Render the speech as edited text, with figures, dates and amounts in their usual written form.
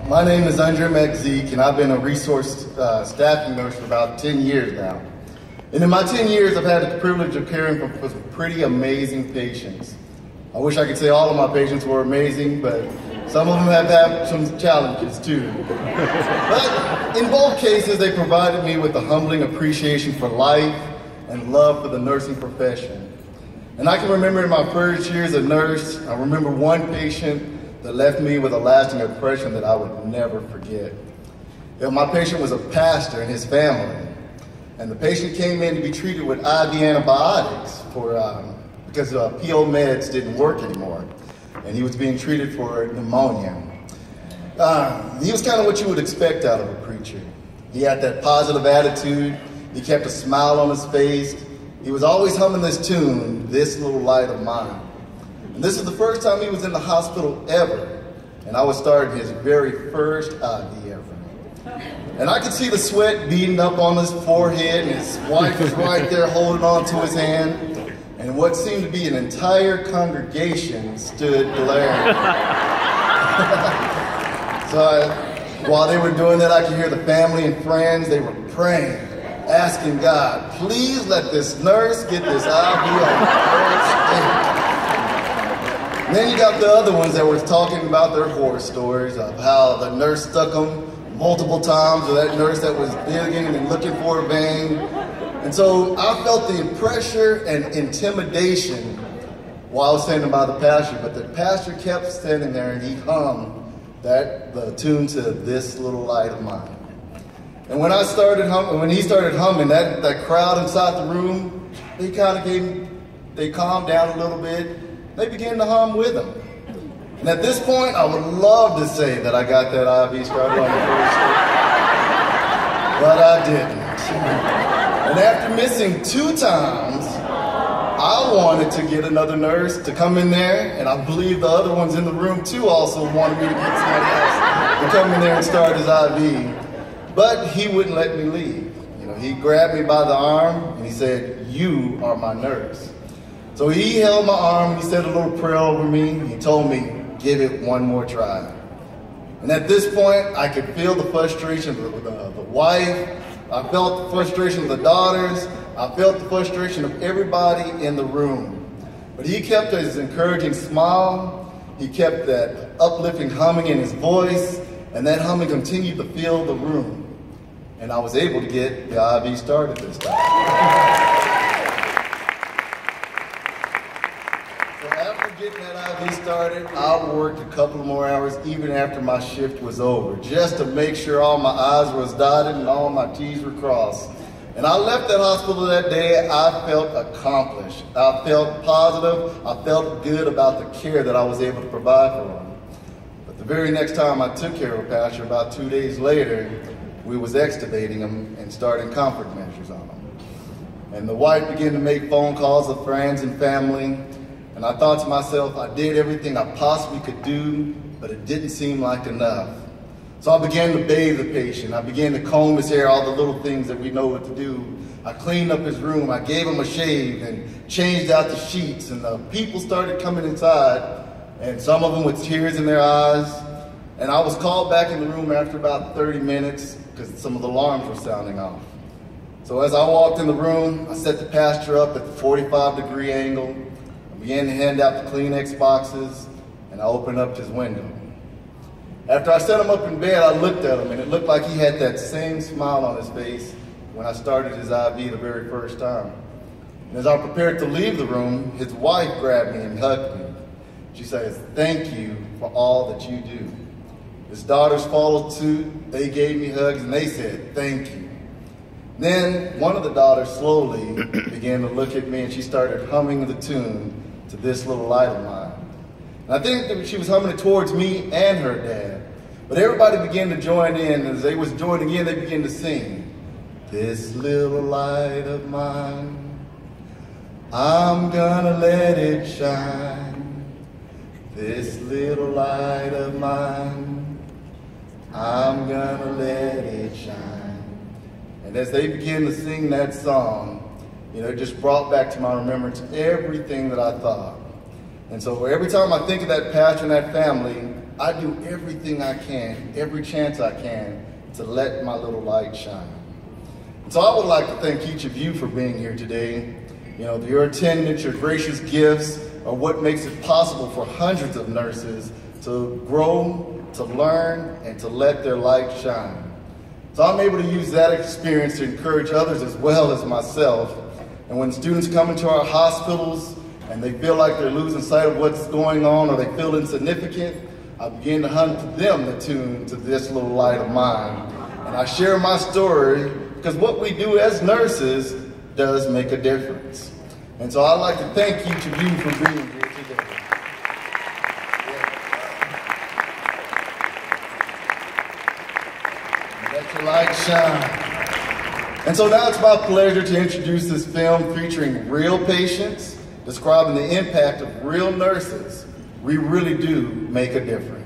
My name is Andre McZeek, and I've been a resource staffing nurse for about 10 years now. And in my 10 years, I've had the privilege of caring for some pretty amazing patients. I wish I could say all of my patients were amazing, but some of them have had some challenges too. But in both cases, they provided me with a humbling appreciation for life and love for the nursing profession. And I can remember in my first year as a nurse, I remember one patient that left me with a lasting impression that I would never forget. My patient was a pastor and his family. And the patient came in to be treated with IV antibiotics because PO meds didn't work anymore. And he was being treated for pneumonia. He was kind of what you would expect out of a preacher. He had that positive attitude. He kept a smile on his face. He was always humming this tune, "This Little Light of Mine." And this is the first time he was in the hospital ever. And I was starting his very first IV ever. And I could see the sweat beading up on his forehead, and his wife was right there holding on to his hand. And what seemed to be an entire congregation stood glaring. While they were doing that, I could hear the family and friends, they were praying, asking God, please let this nurse get this IV on the first day. And then you got the other ones that were talking about their horror stories of how the nurse stuck them multiple times, or that nurse that was digging and looking for a vein. And so I felt the pressure and intimidation while I was standing by the pastor, but the pastor kept standing there and he hummed the tune to "This Little Light of Mine." And when he started humming, that crowd inside the room, they calmed down a little bit. They began to hum with him. And at this point, I would love to say that I got that IV started on the first day, but I didn't. And after missing 2 times, I wanted to get another nurse to come in there, and I believe the other ones in the room too also wanted me to get somebody else to come in there and start his IV. But he wouldn't let me leave. He grabbed me by the arm and he said, "You are my nurse." So he held my arm, he said a little prayer over me, he told me, "Give it one more try." And at this point, I could feel the frustration of the wife, I felt the frustration of the daughters, I felt the frustration of everybody in the room. But he kept his encouraging smile, he kept that uplifting humming in his voice, and that humming continued to fill the room. And I was able to get the IV started this time. So after getting that IV started, I worked a couple more hours even after my shift was over, just to make sure all my I's was dotted and all my T's were crossed. And I left that hospital that day, I felt accomplished. I felt positive, I felt good about the care that I was able to provide for him. But the very next time I took care of a pastor, about 2 days later, we was extubating him and starting comfort measures on him. And the wife began to make phone calls to friends and family. And I thought to myself, I did everything I possibly could do, but it didn't seem like enough. So I began to bathe the patient. I began to comb his hair, all the little things that we know what to do. I cleaned up his room. I gave him a shave and changed out the sheets. And the people started coming inside, and some of them with tears in their eyes. And I was called back in the room after about 30 minutes because some of the alarms were sounding off. So as I walked in the room, I set the pastor up at the 45-degree angle. I began to hand out the Kleenex boxes, and I opened up his window. After I set him up in bed, I looked at him, and it looked like he had that same smile on his face when I started his IV the very first time. And as I prepared to leave the room, his wife grabbed me and hugged me. She says, "Thank you for all that you do." His daughters followed suit. They gave me hugs, and they said, "Thank you." Then one of the daughters slowly began to look at me, and she started humming the tune to "This Little Light of Mine." And I think that she was humming it towards me and her dad. But everybody began to join in. As they was joining in, they began to sing, "This little light of mine, I'm gonna let it shine. This little light of mine, I'm gonna let it shine." And as they began to sing that song, it just brought back to my remembrance everything that I thought. And so every time I think of that pastor and that family, I do everything I can, every chance I can, to let my little light shine. So I would like to thank each of you for being here today. You know, your attendance, your gracious gifts are what makes it possible for hundreds of nurses to grow, to learn, and to let their light shine. So I'm able to use that experience to encourage others as well as myself. And when students come into our hospitals and they feel like they're losing sight of what's going on or they feel insignificant, I begin to hunt to them the tune to this little light of mine. And I share my story because what we do as nurses does make a difference. And so I'd like to thank each of you for being here today. Let your light shine. And so now it's my pleasure to introduce this film featuring real patients, describing the impact of real nurses. We really do make a difference.